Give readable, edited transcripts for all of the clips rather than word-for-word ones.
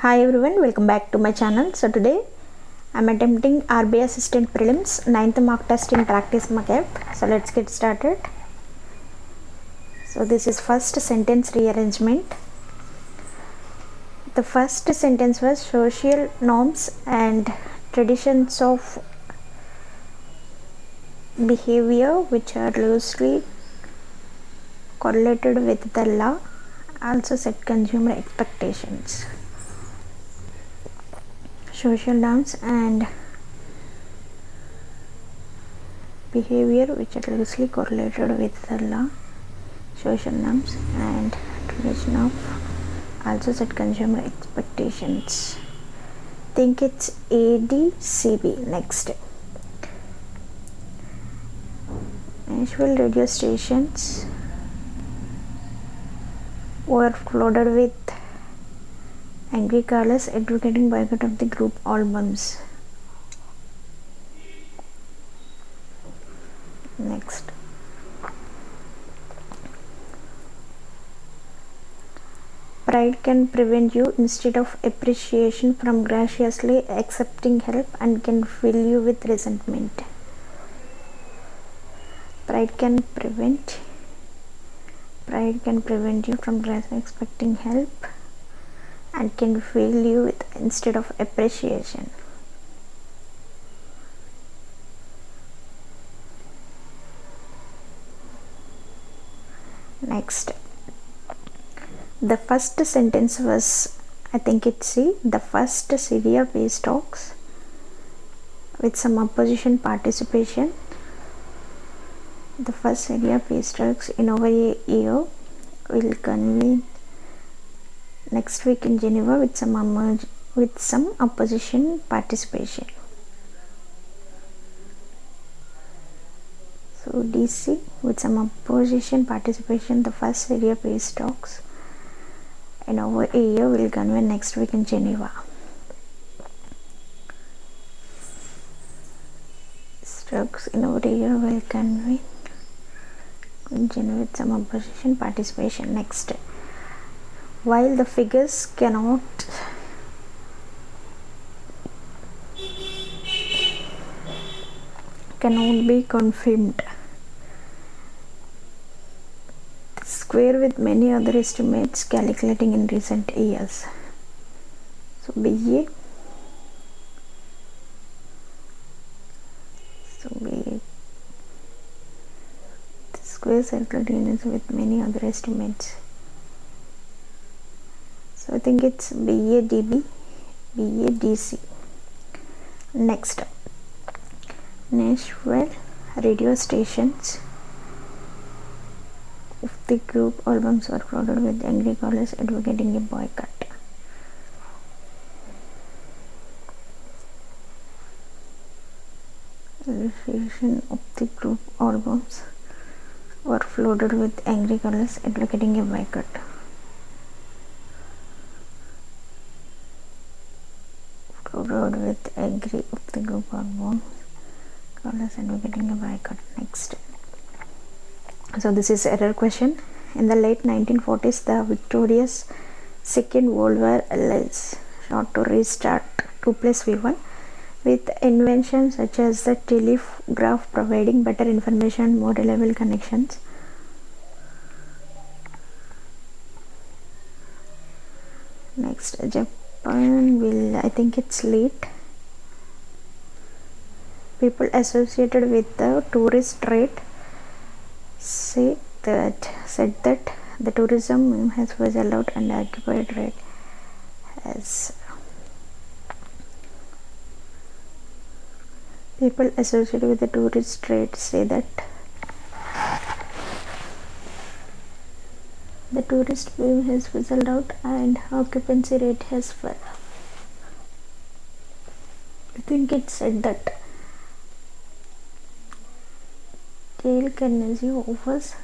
Hi everyone, welcome back to my channel. So today I'm attempting RBI Assistant Prelims 9th mock test in practice macabre. So let's get started. So this is first sentence rearrangement. The first sentence was social norms and traditions of behavior which are loosely correlated with the law also set consumer expectations. Social norms and behavior which are loosely correlated with the law, social norms and tradition of also set consumer expectations. Think it's ADCB. Next, national radio stations were flooded with angry callers advocating boycott of the group albums. Next, pride can prevent you instead of appreciation from graciously accepting help and can fill you with resentment. Pride can prevent you from graciously expecting help and can fill you with instead of appreciation. Next, the first sentence was, I think it's C, the first Syria peace talks with some opposition participation. The first Syria peace talks in over a year will convene next week in Geneva with some opposition participation. So DC, with some opposition participation, the first Syria peace talks in over a year will convene next week in Geneva. Talks in over a year will convene in Geneva with some opposition participation. Next, while the figures cannot be confirmed, square with many other estimates calculating in recent years. So BA, the square calculating with many other estimates. So I think it's BADB, BADC. Next, national radio stations of the group albums were flooded with angry callers advocating a boycott. Station of the group albums were flooded with angry callers advocating a boycott. Flooded with angry of the group albums callers advocating a boycott. Next, so this is error question. In the late 1940s, the victorious Second World War allies sought to restart 2+V1 with inventions such as the telegraph providing better information and more reliable connections. Next, Japan will, I think it's late. People associated with the tourist trade said that the tourism has fizzled out and occupied trade has. People associated with the tourist trade say that the tourist boom has fizzled out and occupancy rate has fell. I think it said that Dale Carnegie offers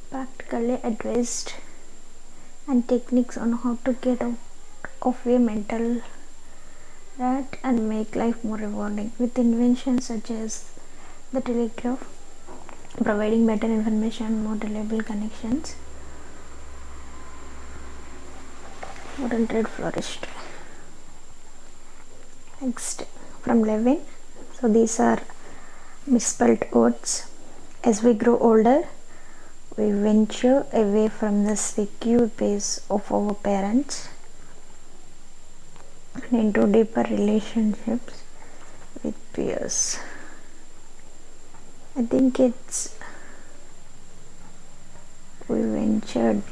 practically advised and techniques on how to get out of a mental rut and make life more rewarding with inventions such as the telegraph providing better information and more reliable connections. Modern trade flourished. Next, from Levin. So these are misspelled words. As we grow older, we venture away from the secure base of our parents and into deeper relationships with peers. I think it's we ventured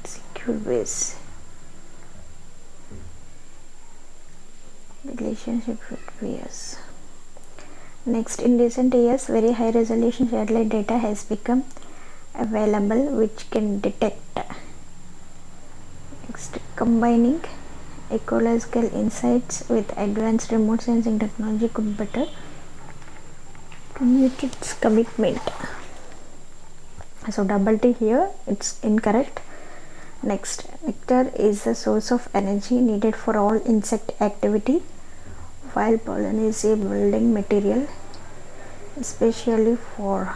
secure base relationship with peers. Next, in recent years, very high resolution satellite data has become available which can detect. Next, combining ecological insights with advanced remote sensing technology could better meet its commitment. So double T here, it's incorrect. Next, nectar is the source of energy needed for all insect activity, while pollen is a building material, especially for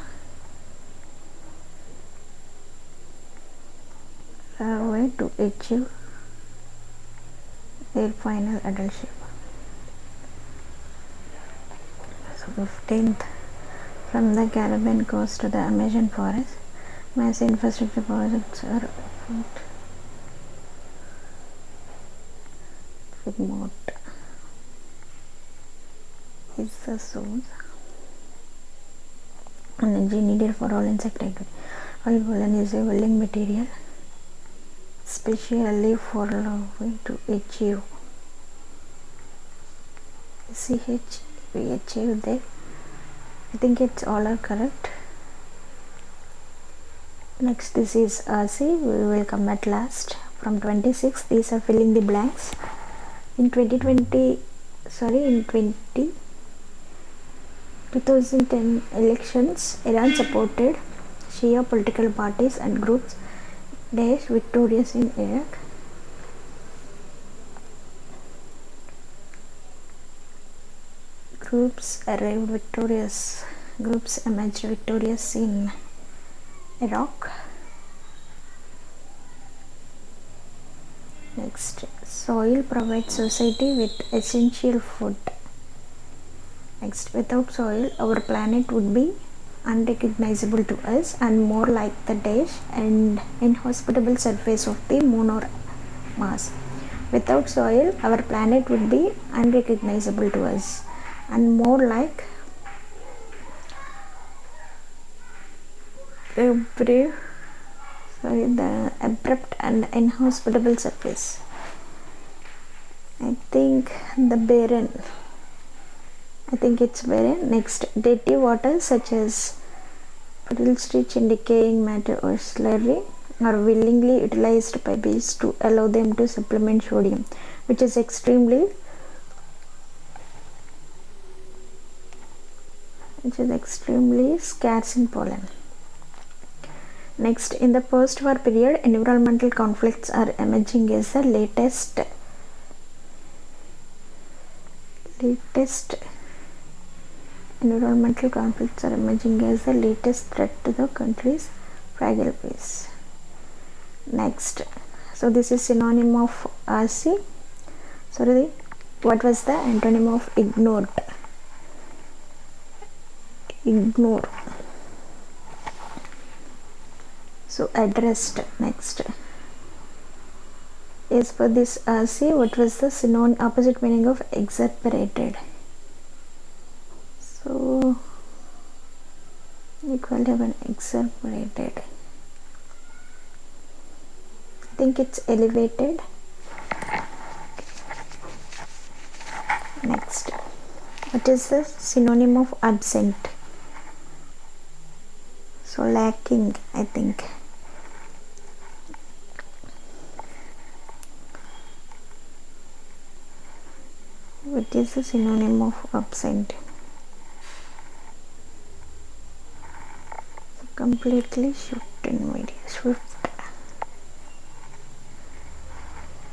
larvae to achieve their final adult shape. So 15th, from the Caribbean coast to the Amazon forest, mass infrastructure projects are afoot. With moat is the source energy needed for all insect activity. While pollen is a building material, especially for larvae to achieve CH we achieve there. I think it's all are correct. Next, this is RC. We will come at last. From 26, these are filling the blanks. In 2010 elections, Iran supported Shia political parties and groups Daesh victorious in Iraq. Groups emerged victorious in Iraq. Next, soil provides society with essential food. Next, without soil, our planet would be unrecognizable to us and more like the dash and inhospitable surface of the moon or Mars. Without soil, our planet would be unrecognizable to us and more like the abrupt and inhospitable surface. I think it's barren. Next, dirty water such as puddles rich in decaying matter or slurry are willingly utilized by bees to allow them to supplement sodium, which is extremely scarce in pollen. Next, in the post-war period, environmental conflicts are emerging as the latest threat to the country's fragile peace. Next, so this is synonym of RC. Sorry, what was the antonym of ignored? Ignore. So addressed. Next, as per this RC, what was the opposite meaning of exasperated? So equal to an exasperated. I think it's elevated. Next, what is the synonym of absent? So lacking, I think. What is the synonym of absent? So completely shift in media. Swift.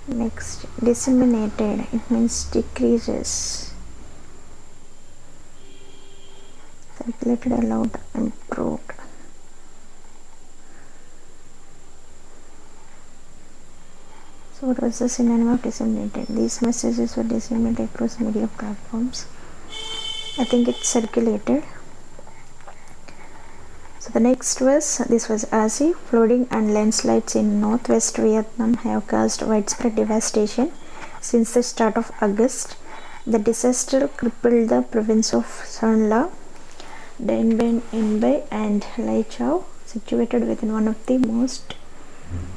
Next, disseminated. It means decreases. Circulated, allowed, improved. So what was the synonym of disseminated? These messages were disseminated across media platforms. I think it's circulated. So the next was, this was RC. Flooding and landslides in northwest Vietnam have caused widespread devastation since the start of August. The disaster crippled the province of Son La, Dien Bien Yên Bay and Lai Châu, situated within one of the most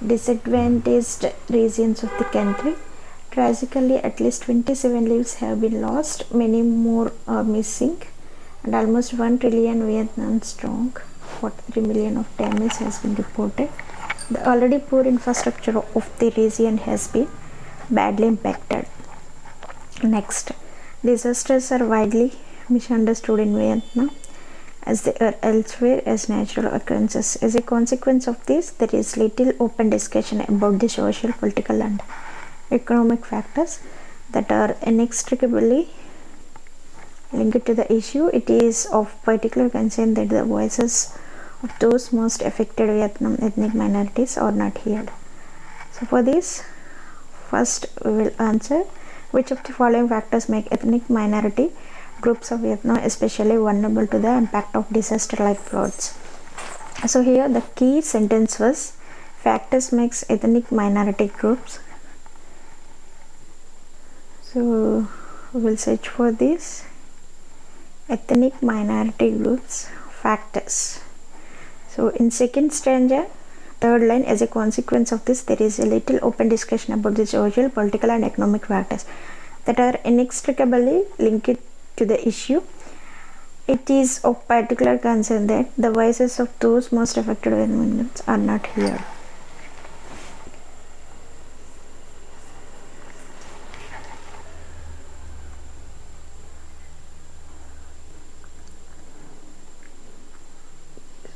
disadvantaged regions of the country. Tragically, at least 27 lives have been lost, many more are missing, and almost 1 trillion Vietnam strong, 43 million of damage has been reported. The already poor infrastructure of the region has been badly impacted. Next, disasters are widely misunderstood in Vietnam as they are elsewhere as natural occurrences. As a consequence of this, there is little open discussion about the social, political, and economic factors that are inextricably linked to the issue. It is of particular concern that the voices of those most affected Vietnam ethnic minorities are not heard. So for this, first we will answer, which of the following factors make ethnic minority groups of Vietnam especially vulnerable to the impact of disaster like floods? So here the key sentence was, factors makes ethnic minority groups. So we will search for this, ethnic minority groups factors. So in second stanza, third line, as a consequence of this, there is a little open discussion about the social, political, and economic factors that are inextricably linked to the issue. It is of particular concern that the voices of those most affected environments are not heard.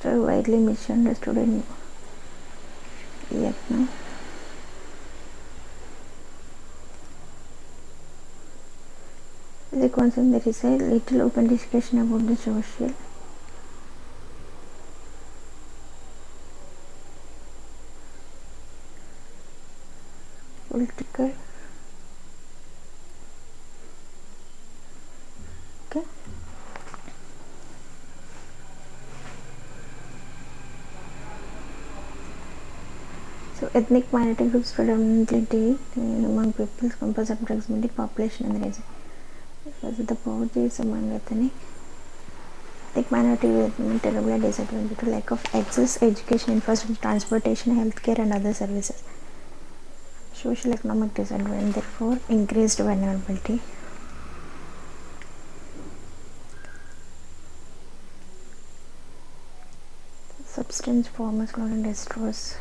So widely misunderstood in Vietnam. The concern, there is a little open discussion about the social, political, okay. So ethnic minority groups predominantly among peoples compose approximately population in the region. Because the poverty is among ethnic minority with terribly disadvantaged due to lack of access, education, infrastructure, transportation, healthcare, and other services. Social economic disadvantage, therefore increased vulnerability. Substance forms chlorine destroys.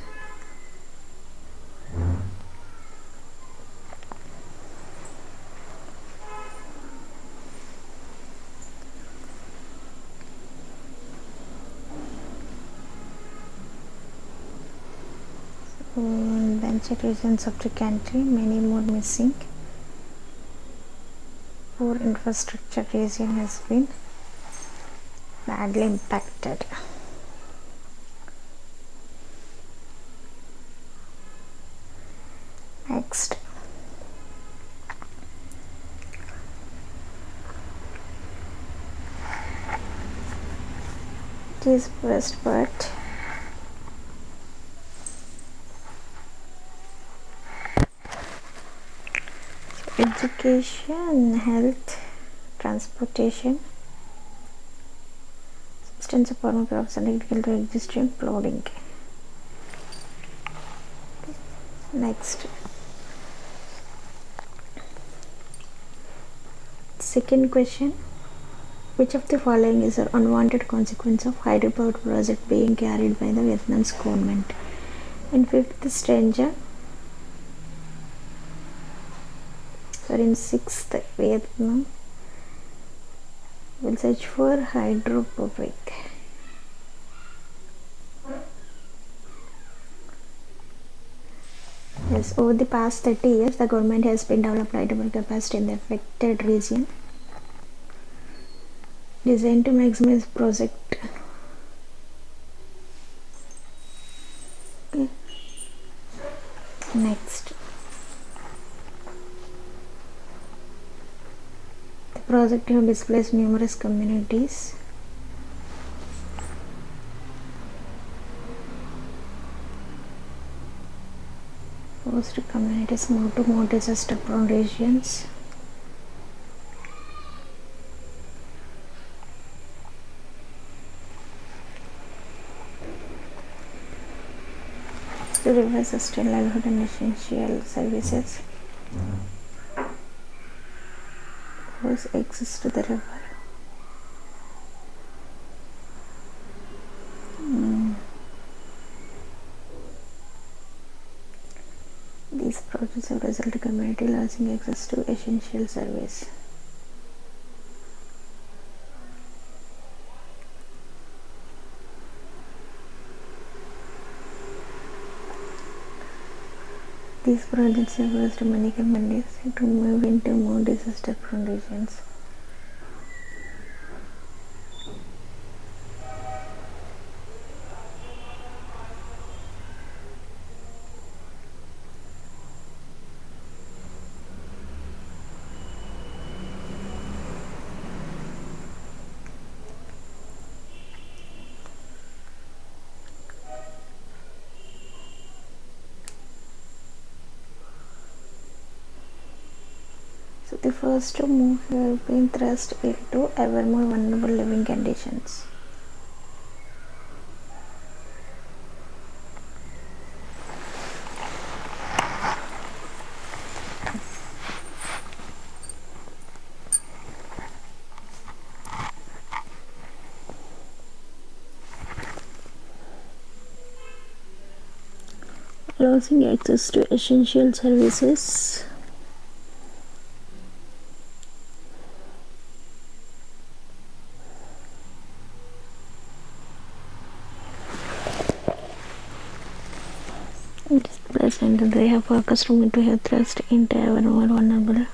Benchmark regions of the country, many more missing. Poor infrastructure region has been badly impacted. Next, it is first part. Education, health, transportation, substance of farming crops and agricultural existing flooding. Next, second question, which of the following is an unwanted consequence of hydropower project being carried by the Vietnam's government? In fifth stanza, in sixth, Vietnam will search for hydroponic. Yes, over the past 30 years, the government has been developed hydropower capacity in the affected region, designed to maximize project. Okay. Next, project have displaced numerous communities. Forced communities move to more disaster-prone regions. To reverse sustain livelihood and essential services. Whose access to the river. These projects have resulted in community losing access to essential service. These projects have forced many communities to move into more disaster-prone regions. So the first move have been thrust into ever more vulnerable living conditions. Losing access to essential services. Displaced into they have focused to have thrust into ever more vulnerable.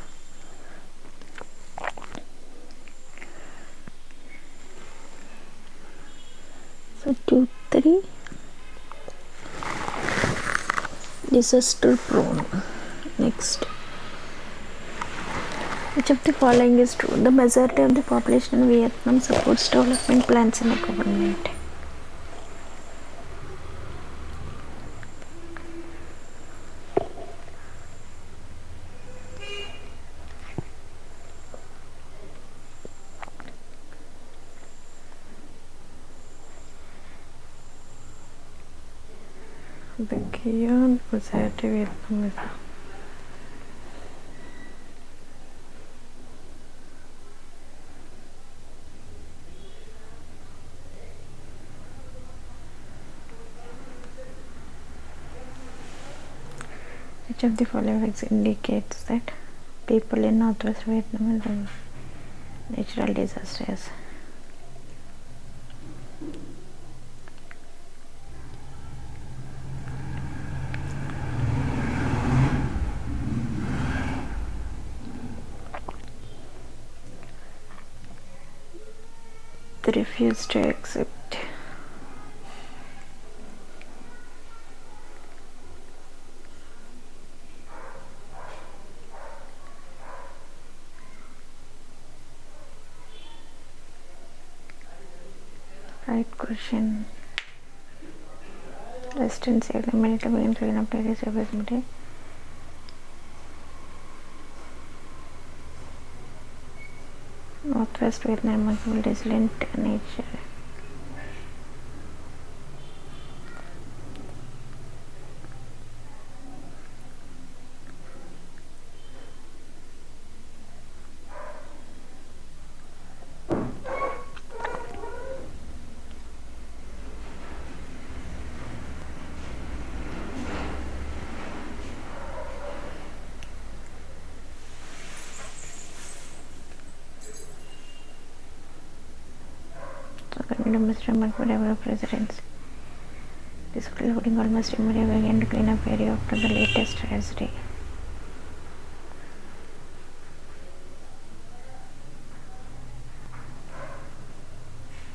So 2, 3. Disaster prone. Next. Which of the following is true? The majority of the population in Vietnam supports development plans in the government. The Kian Society Vietnam. Which of the following indicates that people in northwest Vietnam will natural disasters? They refuse to accept. Right question. Residents immediately begin clean up areas every. Northwest Vietnam multiple resilient nature. Domestic movement for developed residents. This including almost immediate begin to clean up area after the latest tragedy.